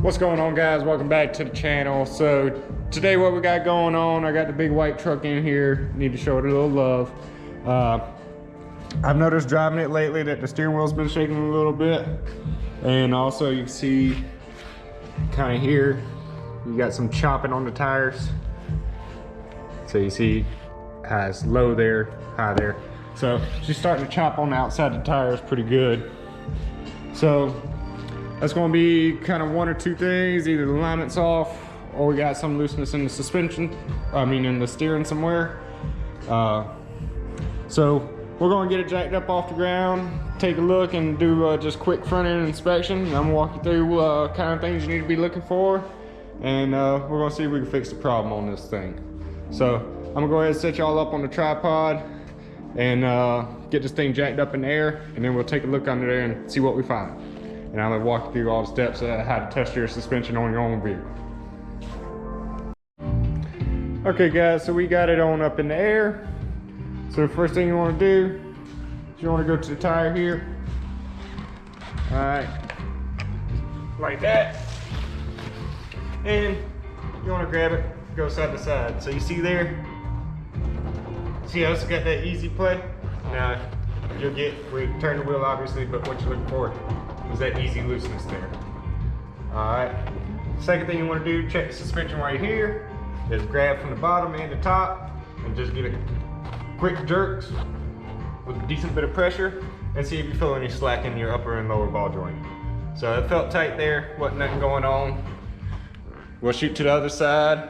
What's going on, guys? Welcome back to the channel. So today what we got going on, I got the big white truck in here. Need to show it a little love. I've noticed driving it lately that the steering wheel's been shaking a little bit, and also you can see kind of here you got some chopping on the tires. So you see how it's low there, high there. So she's starting to chop on the outside of the tires pretty good. So that's going to be kind of one or two things. Either the alignment's off or we got some looseness in the suspension. In the steering somewhere. So we're going to get it jacked up off the ground, take a look and do just quick front end inspection. I'm going to walk you through kind of things you need to be looking for. And we're going to see if we can fix the problem on this thing. So I'm going to go ahead and set y'all up on the tripod and get this thing jacked up in the air, and then we'll take a look under there and see what we find. And I'm gonna walk you through all the steps of how to test your suspension on your own vehicle. Okay guys, so we got it on up in the air. So the first thing you wanna do is you wanna go to the tire here. All right, like that. And you wanna grab it, go side to side. So you see there, see how it's got that easy play? Now, you'll get where you turn the wheel obviously, but what you're looking for is that easy looseness there. Alright. Second thing you want to do, check the suspension right here, is grab from the bottom and the top and just give it quick jerks with a decent bit of pressure and see if you feel any slack in your upper and lower ball joint. So it felt tight there, wasn't nothing going on. We'll shoot to the other side.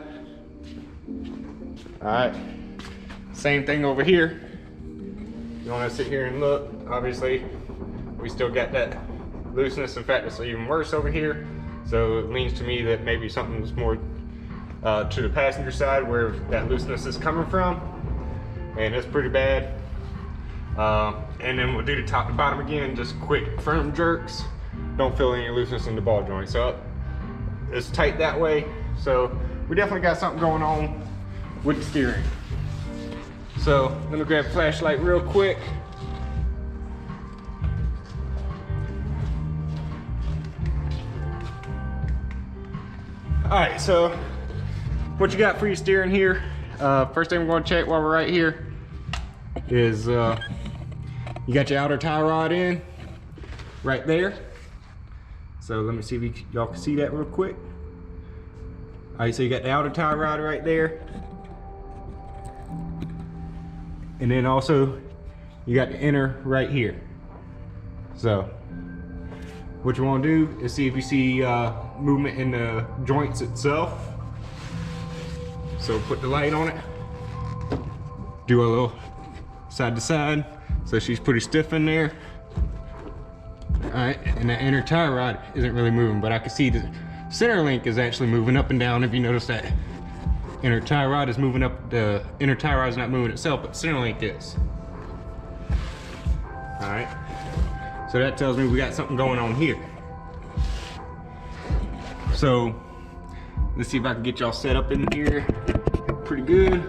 Alright. Same thing over here. You want to sit here and look. Obviously, we still got that looseness. In fact, it's even worse over here. So it leans to me that maybe something's more to the passenger side where that looseness is coming from. And it's pretty bad. And then we'll do the top to bottom again, just quick firm jerks. Don't feel any looseness in the ball joint. So it's tight that way. So we definitely got something going on with the steering. So let me grab a flashlight real quick. All right, so what you got for your steering here? First thing we're going to check while we're right here is you got your outer tie rod in right there. So let me see if y'all can see that real quick. All right, so you got the outer tie rod right there. And then also you got the inner right here. So what you want to do is see if you see movement in the joints itself. So put the light on it, do a little side to side. So she's pretty stiff in there. All right, and that inner tie rod isn't really moving, but I can see the center link is actually moving up and down. If you notice that inner tie rod is moving up, the inner tie rod is not moving itself, but center link is. All right, so that tells me we got something going on here. So let's see if I can get y'all set up in here pretty good.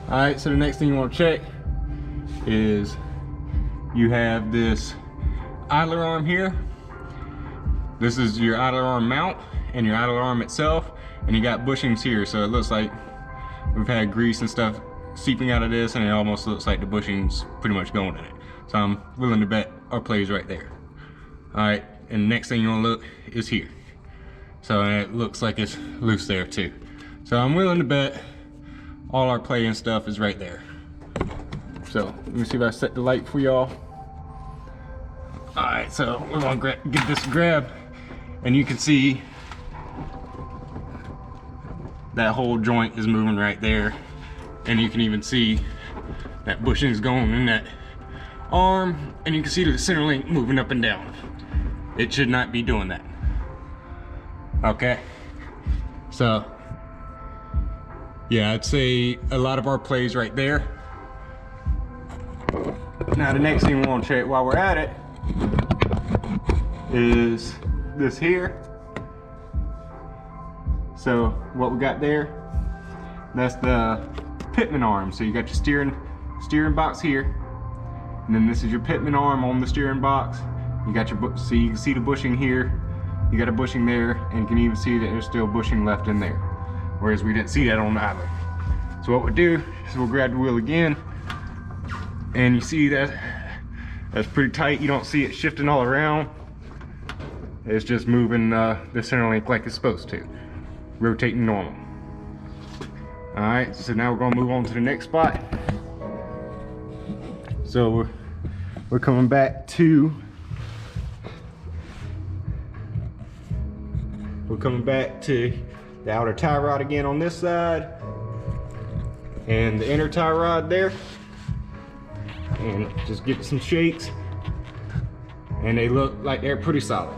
All right, so the next thing you want to check is you have this idler arm here. This is your idler arm mount and your idler arm itself. And you got bushings here, so it looks like we've had grease and stuff seeping out of this, and it almost looks like the bushing's pretty much going in it. So I'm willing to bet our play's right there. All right, and the next thing you want to look is here. So it looks like it's loose there too. So I'm willing to bet all our play and stuff is right there. So let me see if I set the light for y'all. All right, so we're gonna get this grab, and you can see that whole joint is moving right there, and you can even see that bushing is going in that arm, and you can see the center link moving up and down. It should not be doing that. Okay, so yeah, I'd say a lot of our plays right there. Now the next thing we want to check while we're at it is this here. So what we got there, that's the pitman arm. So you got your steering box here, and then this is your pitman arm on the steering box. You got your, so you can see the bushing here. you got a bushing there, and you can even see that there's still bushing left in there, whereas we didn't see that on the island. So what we'll do is we'll grab the wheel again, and you see that that's pretty tight. You don't see it shifting all around. It's just moving the center link like it's supposed to, rotating normal. All right, so now we're gonna move on to the next spot. So we're coming back to the outer tie rod again on this side, and the inner tie rod there, and just give it some shakes, and they look like they're pretty solid.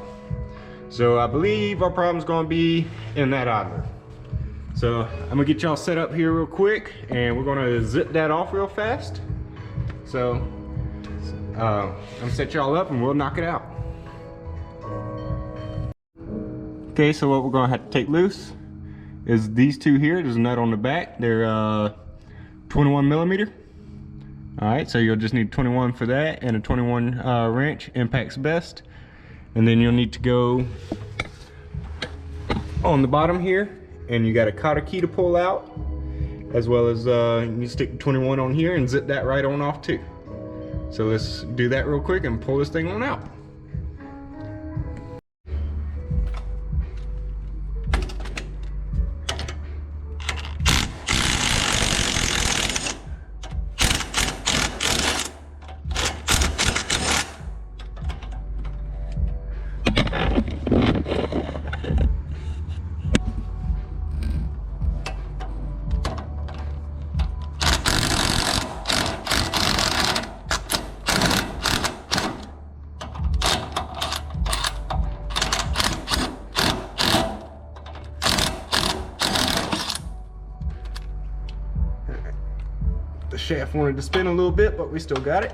So I believe our problem's gonna be in that idler. So I'm gonna get y'all set up here real quick, and we're gonna zip that off real fast. So I'm gonna set y'all up and we'll knock it out. Okay, so what we're gonna have to take loose is these two here. There's a nut on the back. They're 21 millimeter. All right, so you'll just need 21 for that, and a 21 wrench, impact's best. And then you'll need to go on the bottom here, and you got a cotter key to pull out, as well as you stick the 21 on here and zip that right on off too. So let's do that real quick and pull this thing on out. The shaft wanted to spin a little bit, but we still got it.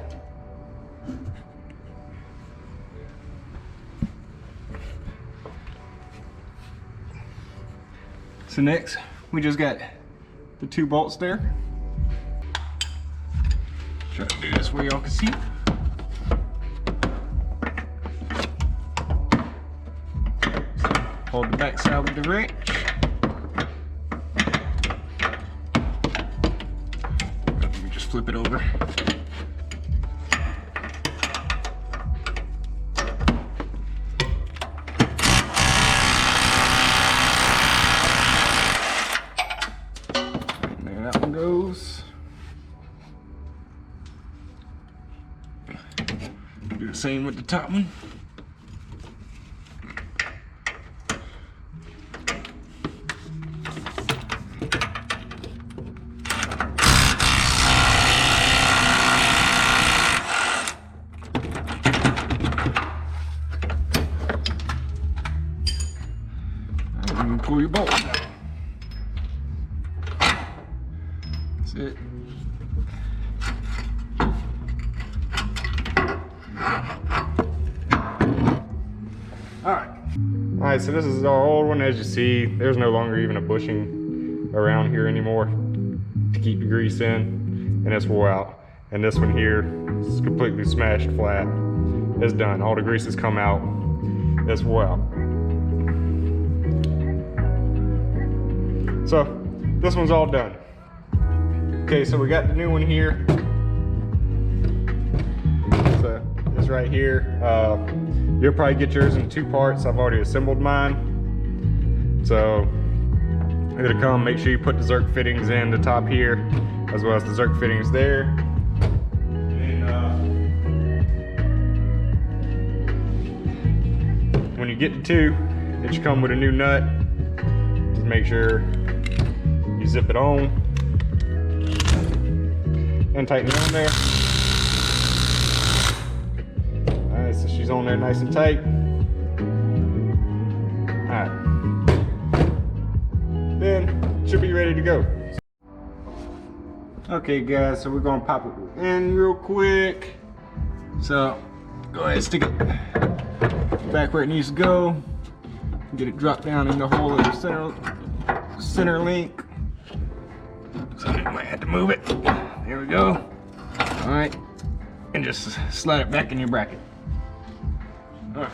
So next, we just got the two bolts there. Try to do this where y'all can see. Hold the back side with the wrench. Flip it over. And there that one goes. Do the same with the top one. Pull your bolt. That's it. Alright, so this is our old one. As you see, there's no longer even a bushing around here anymore to keep the grease in, and it's wore out. And this one here is completely smashed flat. It's done. All the grease has come out. It's wore out. So this one's all done. Okay, so we got the new one here. So it's right here. You'll probably get yours in two parts. I've already assembled mine. So it'll come, make sure you put the Zerk fittings in the top here, as well as the Zerk fittings there. And when you get the two, it should come with a new nut. Just make sure you zip it on and tighten it on there. Alright, so she's on there nice and tight. Alright. Then should be ready to go. Okay guys, so we're gonna pop it in real quick. So go ahead and stick it back where it needs to go. Get it dropped down in the hole of the center link. So I might have to move it. There we go. Alright. And just slide it back in your bracket. Alright.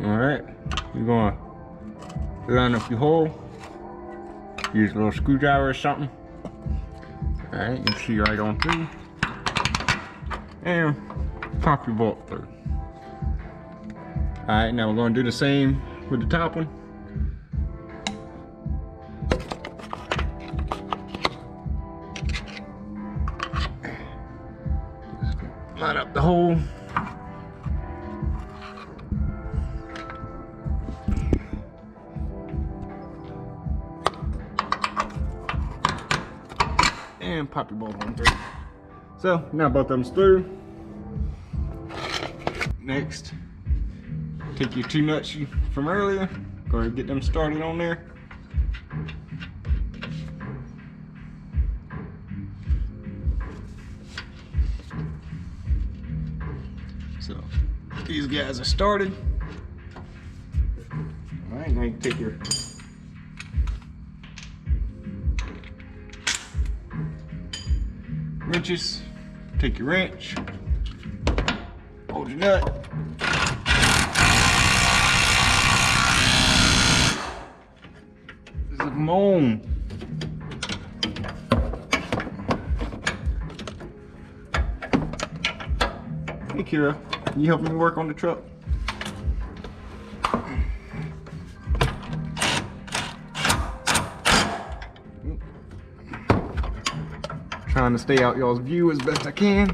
All right, you're gonna line up your hole. Use a little screwdriver or something. All right, you can see right on through. And pop your bolt through. All right, now we're gonna do the same with the top one. Line up the hole. And pop your bolt on through. So now both of them's through. Next, take your two nuts from earlier, go ahead and get them started on there. So these guys are started. All right, now you can take your wrenches, take your wrench, hold your nut. This is a moan. Hey Kira, can you help me work on the truck? Trying to stay out y'all's view as best I can.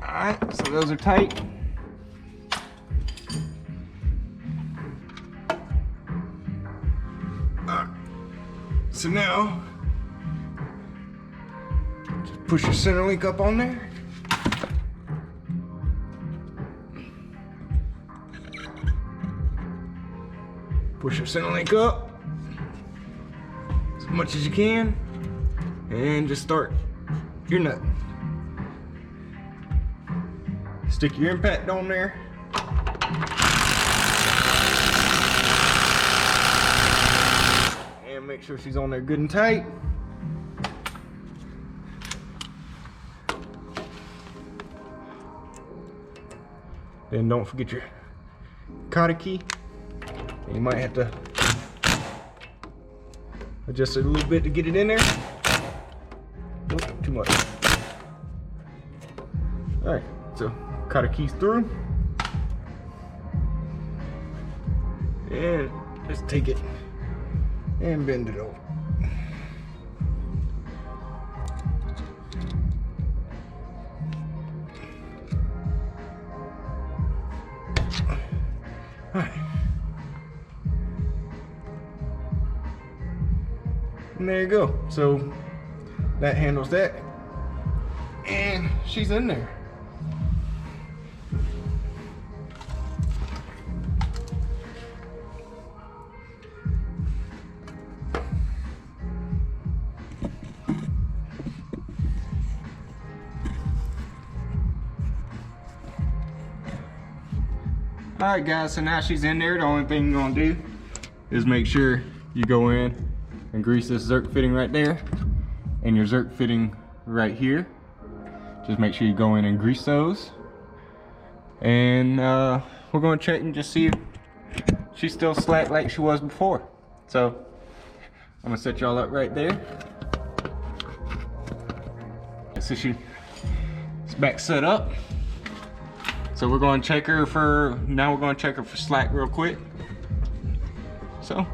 Alright, so those are tight. So now, just push your center link up on there. Push your center link up as much as you can, and just start your nut. Stick your impact on there. And make sure she's on there good and tight. Then don't forget your cotter key. You might have to adjust it a little bit to get it in there. Oop, too much. All right, so cotter keys through. And just take it and bend it over. All right. And there you go. So that handles that. And she's in there. Alright guys, so now she's in there. The only thing you're gonna do is make sure you go in and grease this Zerk fitting right there and your Zerk fitting right here. Just make sure you go in and grease those. And we're gonna check and just see if she's still slack like she was before. So I'm gonna set y'all up right there. So she's back set up. So we're going to check her for, slack real quick. So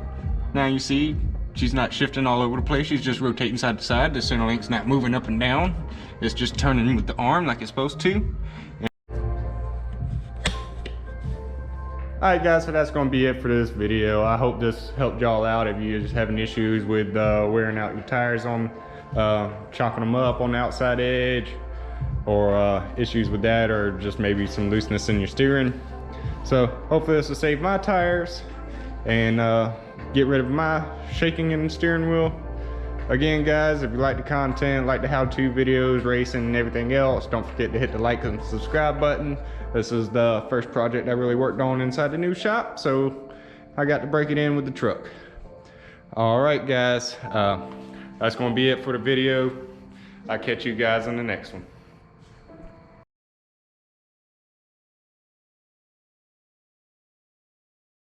now you see she's not shifting all over the place. She's just rotating side to side. The center link's not moving up and down. It's just turning with the arm like it's supposed to. Alright guys, so that's going to be it for this video. I hope this helped y'all out if you're just having issues with wearing out your tires on, chocking them up on the outside edge, or issues with that, or just maybe some looseness in your steering. So hopefully this will save my tires and get rid of my shaking in the steering wheel. Again guys, if you like the content, like the how-to videos, racing and everything else, don't forget to hit the like and subscribe button. This is the first project I really worked on inside the new shop, so I got to break it in with the truck. All right, guys. That's gonna be it for the video. I'll catch you guys in the next one.